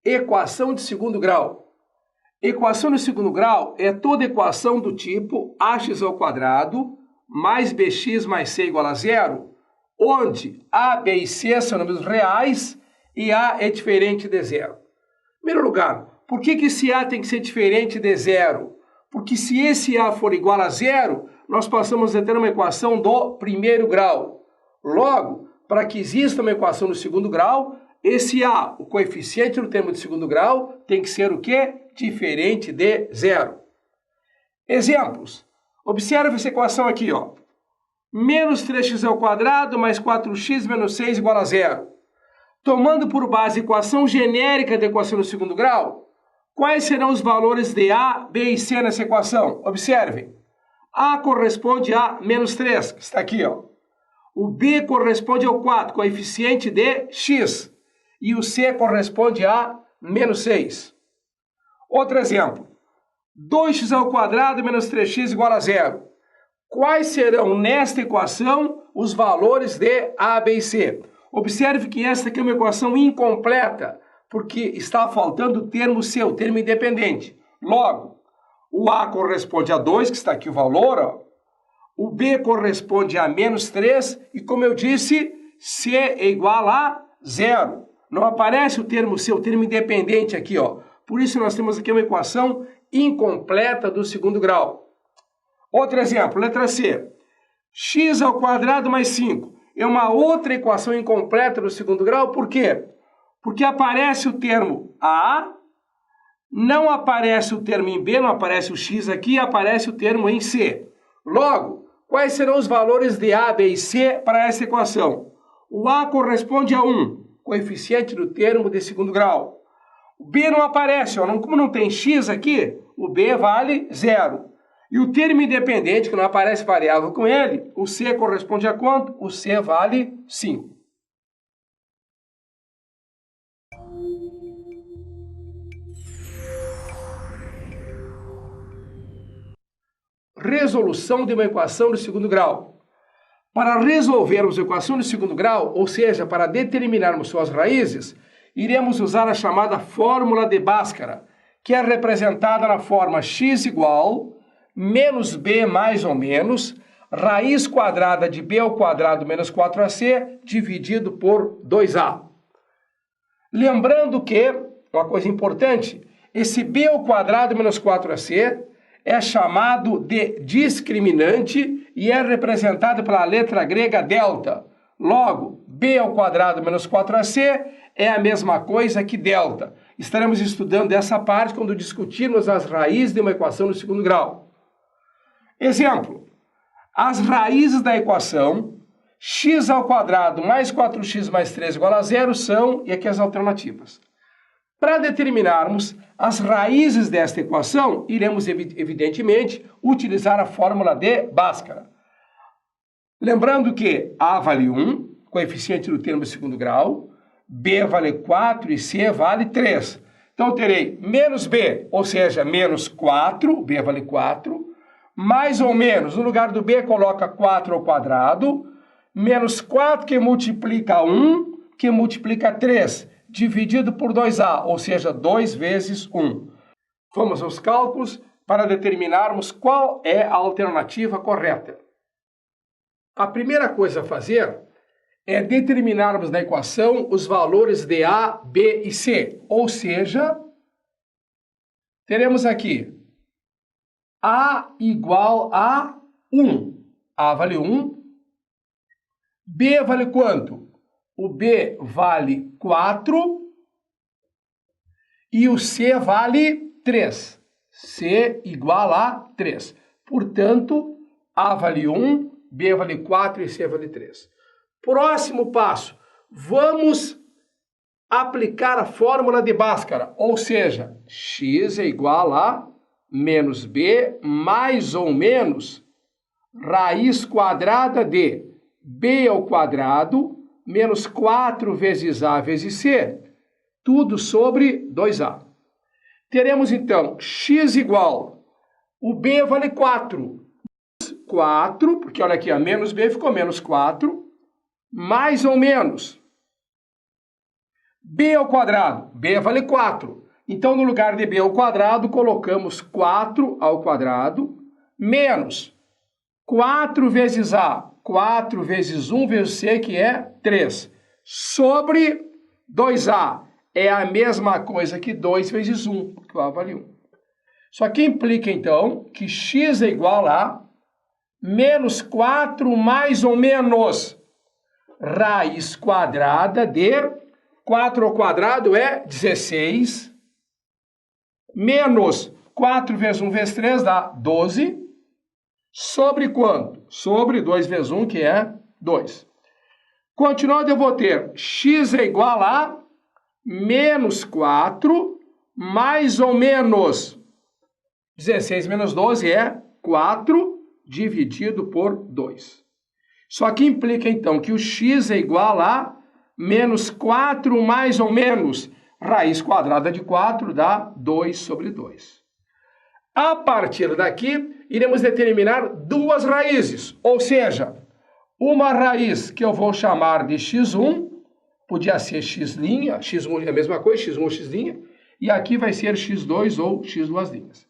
Equação de segundo grau. Equação de segundo grau é toda equação do tipo ax ao quadrado mais bx mais c igual a zero, onde a, b e c são números reais e a é diferente de zero. Em primeiro lugar, por que esse a tem que ser diferente de zero? Porque se esse a for igual a zero, nós passamos a ter uma equação do primeiro grau. Logo, para que exista uma equação do segundo grau, esse a, o coeficiente do termo de segundo grau, tem que ser o quê? Diferente de zero. Exemplos. Observe essa equação aqui, ó. Menos 3x ao quadrado mais 4x menos 6 igual a zero. Tomando por base a equação genérica da equação do segundo grau, quais serão os valores de a, b e c nessa equação? Observem. A corresponde a menos 3, que está aqui, ó. O b corresponde ao 4, coeficiente de x. E o c corresponde a menos 6. Outro exemplo. 2x ao quadrado menos 3x igual a zero. Quais serão nesta equação os valores de a, b e c? Observe que esta aqui é uma equação incompleta, porque está faltando o termo c, o termo independente. Logo, o a corresponde a 2, que está aqui o valor, ó. O b corresponde a menos 3 e, como eu disse, c é igual a zero. Não aparece o termo c, o termo independente aqui, ó. Por isso nós temos aqui uma equação incompleta do segundo grau. Outro exemplo, letra C. X ao quadrado mais 5 é uma outra equação incompleta do segundo grau. Por quê? Porque aparece o termo a, não aparece o termo em b, não aparece o x aqui, aparece o termo em c. Logo, quais serão os valores de a, b e c para essa equação? O a corresponde a 1, coeficiente do termo de segundo grau. O b não aparece, ó. Como não tem x aqui, o b vale 0. E o termo independente, que não aparece variável com ele, o c corresponde a quanto? O c vale 5. Resolução de uma equação de segundo grau. Para resolvermos a equação de segundo grau, ou seja, para determinarmos suas raízes, iremos usar a chamada fórmula de Bhaskara, que é representada na forma x igual menos b mais ou menos raiz quadrada de b ao quadrado menos 4ac dividido por 2a. Lembrando que, uma coisa importante, esse b ao quadrado menos 4ac é chamado de discriminante e é representado pela letra grega delta. Logo, b ao quadrado menos 4ac é a mesma coisa que delta. Estaremos estudando essa parte quando discutirmos as raízes de uma equação no segundo grau. Exemplo. As raízes da equação x ao quadrado mais 4x mais 3 igual a zero são, e aqui as alternativas. Para determinarmos as raízes desta equação, iremos, evidentemente, utilizar a fórmula de Bhaskara. Lembrando que a vale 1, coeficiente do termo de segundo grau, b vale 4 e c vale 3. Então, eu terei menos b, ou seja, menos 4, b vale 4, mais ou menos, no lugar do b, coloca 4 ao quadrado, menos 4 que multiplica 1, que multiplica 3, dividido por 2a, ou seja, 2 vezes 1. Vamos aos cálculos para determinarmos qual é a alternativa correta. A primeira coisa a fazer é determinarmos na equação os valores de a, b e c, ou seja, teremos aqui a igual a 1. A vale 1. B vale quanto? O B vale 4 e o C vale 3. C igual a 3. Portanto, A vale 1, B vale 4 e C vale 3. Próximo passo, vamos aplicar a fórmula de Bhaskara, ou seja, x é igual a menos b mais ou menos raiz quadrada de b ao quadrado menos 4 vezes a vezes c, tudo sobre 2a. Teremos então x igual, o b vale 4, 4, porque olha aqui, a menos b ficou menos 4, mais ou menos b ao quadrado, b vale 4. Então, no lugar de b ao quadrado, colocamos 4 ao quadrado, menos 4 vezes a, 4 vezes 1 vezes c, que é 3, sobre 2a. É a mesma coisa que 2 vezes 1, porque o a vale 1. Só que implica, então, que x é igual a menos 4 mais ou menos raiz quadrada de 4 ao quadrado é 16, menos 4 vezes 1 vezes 3 dá 12, sobre quanto? Sobre 2 vezes 1, que é 2. Continuando, eu vou ter x é igual a menos 4 mais ou menos 16 menos 12 é 4 dividido por 2. Só que implica, então, que o x é igual a menos 4 mais ou menos raiz quadrada de 4 dá 2 sobre 2. A partir daqui, iremos determinar duas raízes, ou seja, uma raiz que eu vou chamar de x1, podia ser x', x1 é a mesma coisa, x1 ou x', e aqui vai ser x2 ou x2'.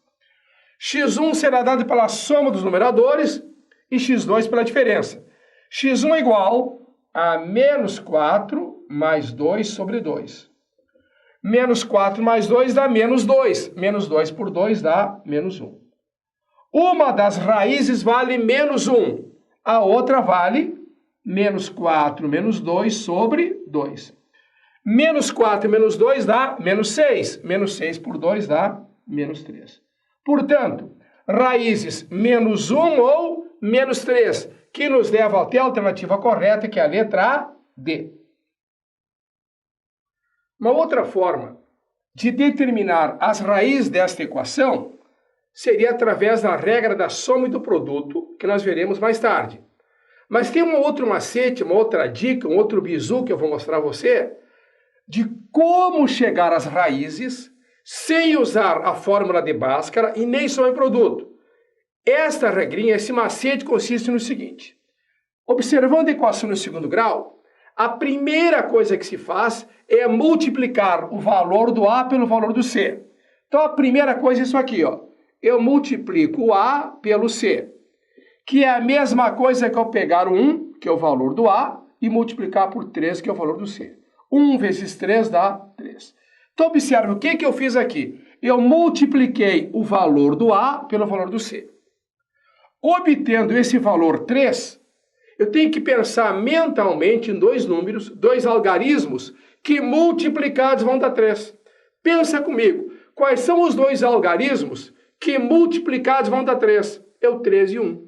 x1 será dado pela soma dos numeradores e x2 pela diferença. x1 é igual a menos 4 mais 2 sobre 2. Menos 4 mais 2 dá menos 2. Menos 2 por 2 dá menos 1. Uma das raízes vale menos 1. A outra vale menos 4 menos 2 sobre 2. Menos 4 menos 2 dá menos 6. Menos 6 por 2 dá menos 3. Portanto, raízes menos 1 ou menos 3, que nos leva até a alternativa correta, que é a letra D. Uma outra forma de determinar as raízes desta equação seria através da regra da soma e do produto, que nós veremos mais tarde. Mas tem um outro macete, uma outra dica, um outro bizu que eu vou mostrar a você, de como chegar às raízes sem usar a fórmula de Bhaskara e nem soma e produto. Esta regrinha, esse macete consiste no seguinte: observando a equação no segundo grau, a primeira coisa que se faz é multiplicar o valor do A pelo valor do C. Então a primeira coisa é isso aqui, ó. Eu multiplico o A pelo C, que é a mesma coisa que eu pegar o 1, que é o valor do A, e multiplicar por 3, que é o valor do C. 1 vezes 3 dá 3. Então observe o que eu fiz aqui. Eu multipliquei o valor do A pelo valor do C. Obtendo esse valor 3, eu tenho que pensar mentalmente em dois números, dois algarismos, que multiplicados vão dar 3. Pensa comigo, quais são os dois algarismos que multiplicados vão dar 3? É o 3 e 1.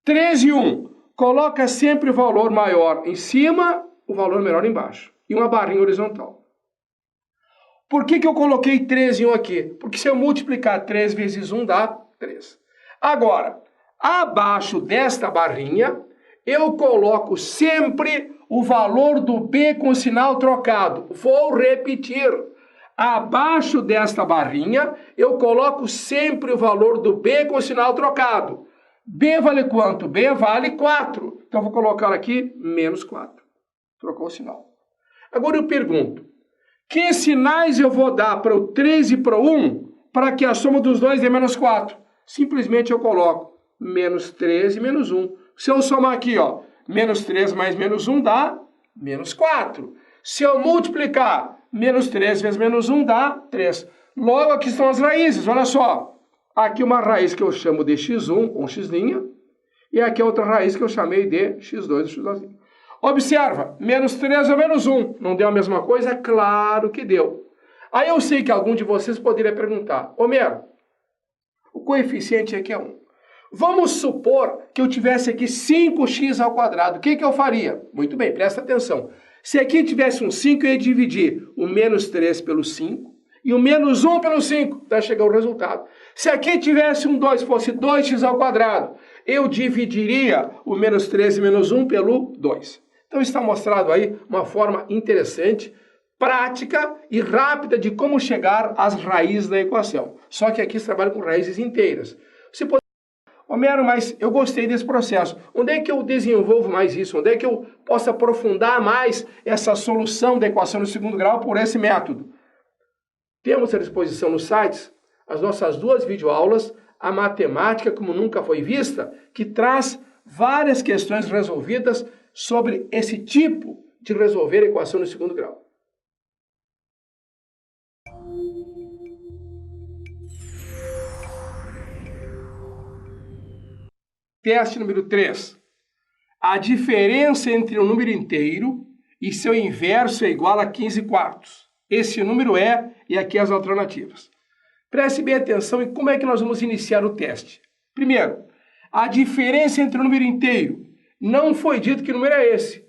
3 e 1, coloca sempre o valor maior em cima, o valor menor embaixo. E uma barrinha horizontal. Por que eu coloquei 3 e 1 aqui? Porque se eu multiplicar 3 vezes 1 dá 3. Agora, abaixo desta barrinha, eu coloco sempre o valor do B com sinal trocado. Vou repetir. Abaixo desta barrinha, eu coloco sempre o valor do B com sinal trocado. B vale quanto? B vale 4. Então, vou colocar aqui menos 4. Trocou o sinal. Agora eu pergunto, que sinais eu vou dar para o 3 e para o 1 para que a soma dos dois dê menos 4? Simplesmente eu coloco menos 3 e menos 1. Se eu somar aqui, ó, menos 3 mais menos 1 dá menos 4. Se eu multiplicar menos 3 vezes menos 1 dá 3. Logo, aqui estão as raízes, olha só. Aqui uma raiz que eu chamo de x1 ou x', e aqui outra raiz que eu chamei de x2 ou x2'. Observa, menos 3 ou menos 1. Não deu a mesma coisa? Claro que deu. Aí eu sei que algum de vocês poderia perguntar, Homero, o coeficiente aqui é 1. Vamos supor que eu tivesse aqui 5x ao quadrado. O que eu faria? Muito bem, presta atenção. Se aqui tivesse um 5, eu ia dividir o menos 3 pelo 5 e o menos 1 pelo 5, para chegar ao resultado. Se aqui tivesse um 2, fosse 2x ao quadrado, eu dividiria o menos 3 e menos 1 pelo 2. Então está mostrado aí uma forma interessante, prática e rápida de como chegar às raízes da equação. Só que aqui se trabalha com raízes inteiras. Homero, mas eu gostei desse processo. Onde é que eu desenvolvo mais isso? Onde é que eu posso aprofundar mais essa solução da equação no segundo grau por esse método? Temos à disposição nos sites as nossas 2 videoaulas, a matemática como nunca foi vista, que traz várias questões resolvidas sobre esse tipo de resolver a equação no segundo grau. Teste número 3. A diferença entre um número inteiro e seu inverso é igual a 15 quartos. Esse número é, e aqui as alternativas. Preste bem atenção em como é que nós vamos iniciar o teste. Primeiro, a diferença entre o número inteiro. Não foi dito que número é esse.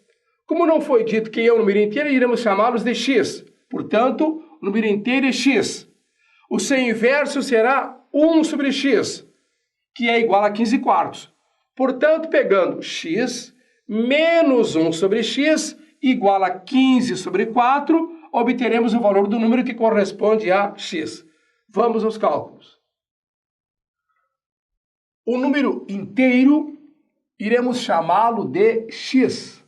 Como não foi dito que é o número inteiro, iremos chamá-los de x. Portanto, o número inteiro é x. O seu inverso será 1 sobre x, que é igual a 15 quartos. Portanto, pegando x menos 1 sobre x igual a 15 sobre 4, obteremos o valor do número que corresponde a x. Vamos aos cálculos. O número inteiro, iremos chamá-lo de x.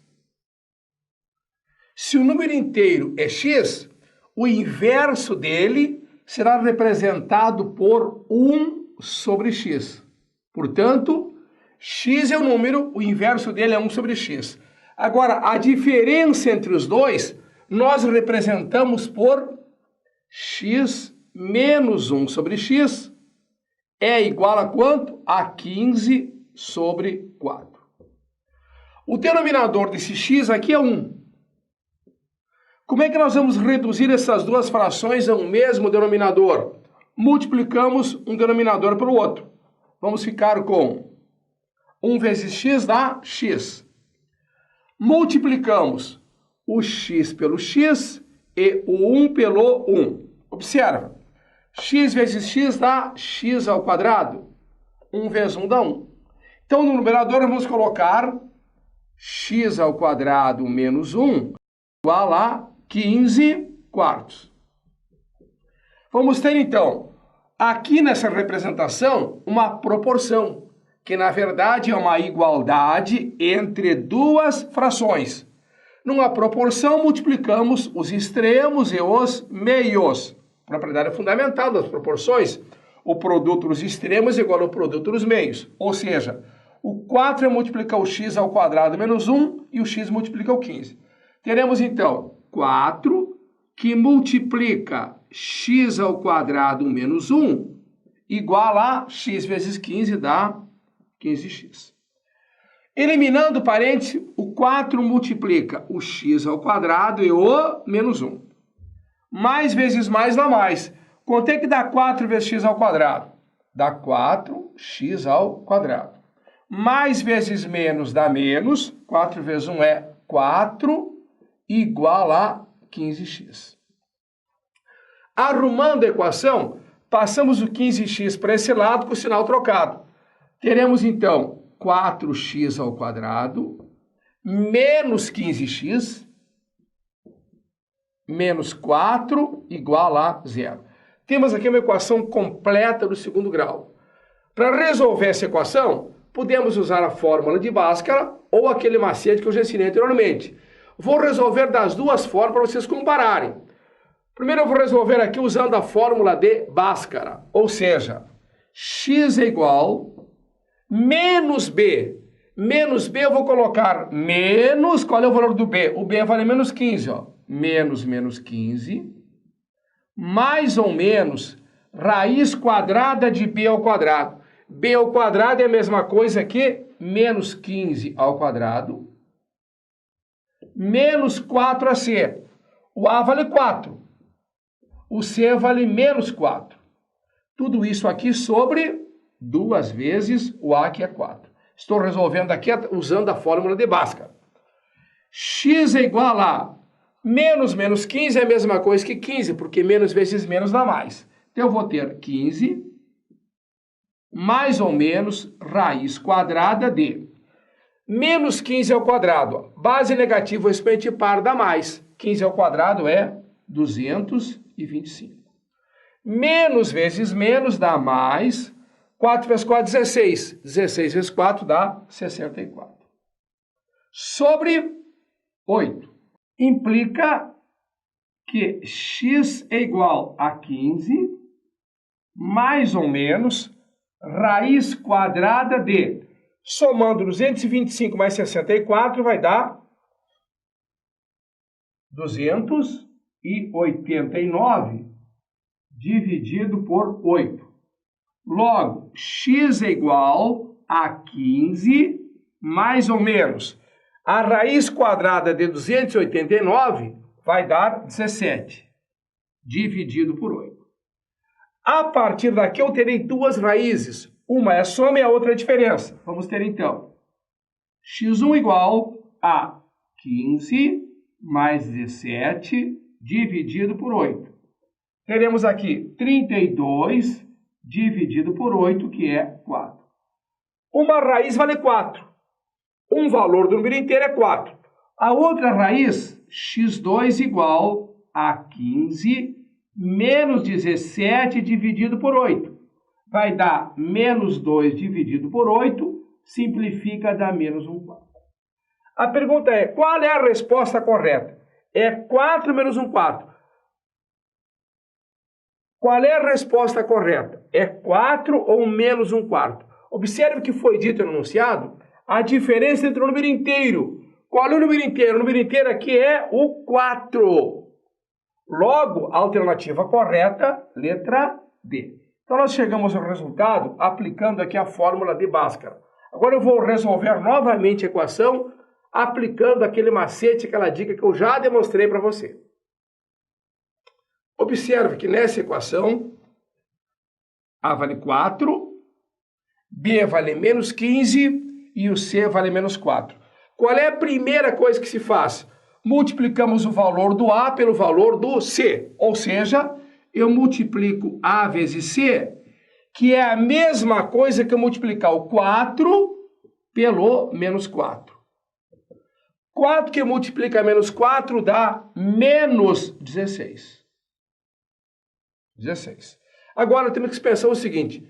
Se o número inteiro é x, o inverso dele será representado por 1 sobre x. Portanto, x é o número, o inverso dele é 1 sobre x. Agora, a diferença entre os dois, nós representamos por x menos 1 sobre x é igual a quanto? A 15 sobre 4. O denominador desse x aqui é 1. Como é que nós vamos reduzir essas duas frações a um mesmo denominador? Multiplicamos um denominador pelo outro. Vamos ficar com 1 vezes x dá x. Multiplicamos o x pelo x e o 1 pelo 1. Observa. X vezes x dá x ao quadrado. 1 vezes 1 dá 1. Então, no numerador, vamos colocar x ao quadrado menos 1 igual a 15 quartos. Vamos ter, então, aqui nessa representação, uma proporção, que na verdade é uma igualdade entre duas frações. Numa proporção, multiplicamos os extremos e os meios. Propriedade fundamental das proporções. O produto dos extremos é igual ao produto dos meios. Ou seja, o 4 multiplica o x ao quadrado menos 1 e o x multiplica o 15. Teremos, então, 4 que multiplica x ao quadrado menos 1 igual a x vezes 15 dá 15x. Eliminando o parêntese, o 4 multiplica o x ao quadrado e o menos 1. Mais vezes mais dá mais. Quanto é que dá 4 vezes x ao quadrado? Dá 4x ao quadrado. Mais vezes menos dá menos. 4 vezes 1 é 4, igual a 15x. Arrumando a equação, passamos o 15x para esse lado com o sinal trocado. Teremos, então, 4x ao quadrado menos 15x menos 4 igual a 0. Temos aqui uma equação completa do segundo grau. Para resolver essa equação, podemos usar a fórmula de Bhaskara ou aquele macete que eu já ensinei anteriormente. Vou resolver das duas formas para vocês compararem. Primeiro eu vou resolver aqui usando a fórmula de Bhaskara, ou seja, x é igual menos b. Menos b eu vou colocar menos, qual é o valor do b? O b vale menos 15, ó. Menos 15, mais ou menos raiz quadrada de b ao quadrado. B ao quadrado é a mesma coisa que menos 15 ao quadrado, menos 4ac. O a vale 4, o c vale menos 4. Tudo isso aqui sobre 2 vezes o a, que é 4. Estou resolvendo aqui usando a fórmula de Bhaskara. X é igual a menos 15 é a mesma coisa que 15, porque menos vezes menos dá mais. Então eu vou ter 15 mais ou menos raiz quadrada de menos 15 ao quadrado. Base negativa, o expoente par dá mais. 15 ao quadrado é 225. Menos vezes menos dá mais. 4 vezes 4, 16. 16 vezes 4 dá 64. Sobre 8. Implica que x é igual a 15, mais ou menos, raiz quadrada de, somando 225 mais 64, vai dar 289 dividido por 8. Logo, x é igual a 15, mais ou menos. A raiz quadrada de 289 vai dar 17, dividido por 8. A partir daqui eu terei duas raízes. Uma é a soma e a outra é a diferença. Vamos ter então x1 igual a 15 mais 17 dividido por 8. Teremos aqui 32 dividido por 8, que é 4. Uma raiz vale 4. Um valor do número inteiro é 4. A outra raiz, x2 igual a 15 menos 17 dividido por 8. Vai dar menos 2 dividido por 8, simplifica, dá menos 1 quarto. A pergunta é, qual é a resposta correta? É 4 menos 1 quarto. Qual é a resposta correta? É 4 ou menos 1 quarto? Observe que foi dito no enunciado a diferença entre o número inteiro. Qual é o número inteiro? O número inteiro aqui é o 4. Logo, a alternativa correta, letra D. Então, nós chegamos ao resultado aplicando aqui a fórmula de Bhaskara. Agora eu vou resolver novamente a equação aplicando aquele macete, aquela dica que eu já demonstrei para você. Observe que nessa equação, A vale 4, B vale menos 15 e o C vale menos 4. Qual é a primeira coisa que se faz? Multiplicamos o valor do A pelo valor do C. Ou seja, eu multiplico A vezes C, que é a mesma coisa que eu multiplicar o 4 pelo menos 4. 4 que multiplica menos 4 dá menos 16. 16. Agora temos que pensar o seguinte: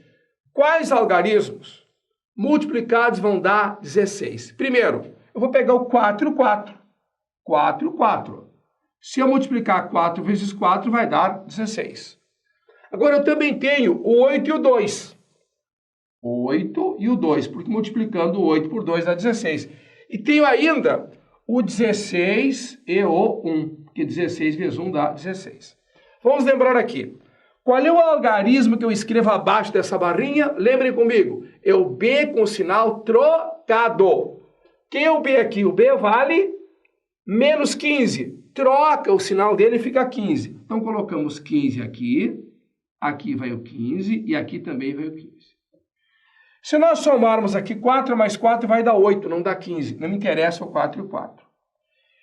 quais algarismos multiplicados vão dar 16? Primeiro, eu vou pegar o 4 e o 4. 4 e o 4. Se eu multiplicar 4 vezes 4, vai dar 16. Agora eu também tenho o 8 e o 2. 8 e o 2, porque multiplicando o 8 por 2 dá 16. E tenho ainda o 16 e o 1, porque 16 vezes 1 dá 16. Vamos lembrar aqui. Qual é o algarismo que eu escrevo abaixo dessa barrinha? Lembrem comigo. É o B com sinal trocado. Quem é o B aqui? O B vale menos 15. Troca o sinal dele e fica 15. Então colocamos 15 aqui. Aqui vai o 15 e aqui também vai o 15. Se nós somarmos aqui 4 mais 4 vai dar 8, não dá 15. Não me interessa o 4 e o 4.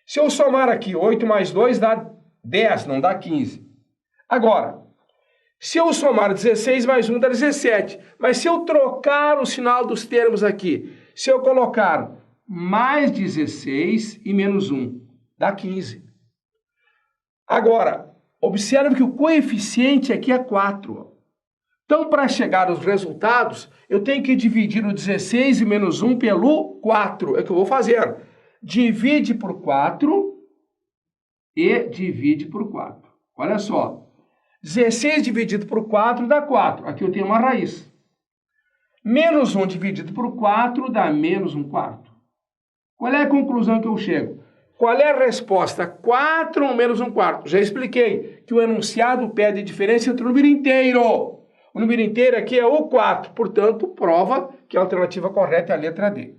Se eu somar aqui 8 mais 2 dá 10, não dá 15. Agora, se eu somar 16 mais 1 dá 17. Mas se eu trocar o sinal dos termos aqui, se eu colocar mais 16 e menos 1, dá 15. Agora, observe que o coeficiente aqui é 4. Então, para chegar aos resultados, eu tenho que dividir o 16 e menos 1 pelo 4. É o que eu vou fazer. Divide por 4 e divide por 4. Olha só. 16 dividido por 4 dá 4. Aqui eu tenho uma raiz. Menos 1 dividido por 4 dá menos 1 quarto. Qual é a conclusão que eu chego? Qual é a resposta? 4 ou menos 1 quarto? Já expliquei que o enunciado pede diferença entre o número inteiro. O número inteiro aqui é o 4, portanto, prova que a alternativa correta é a letra D.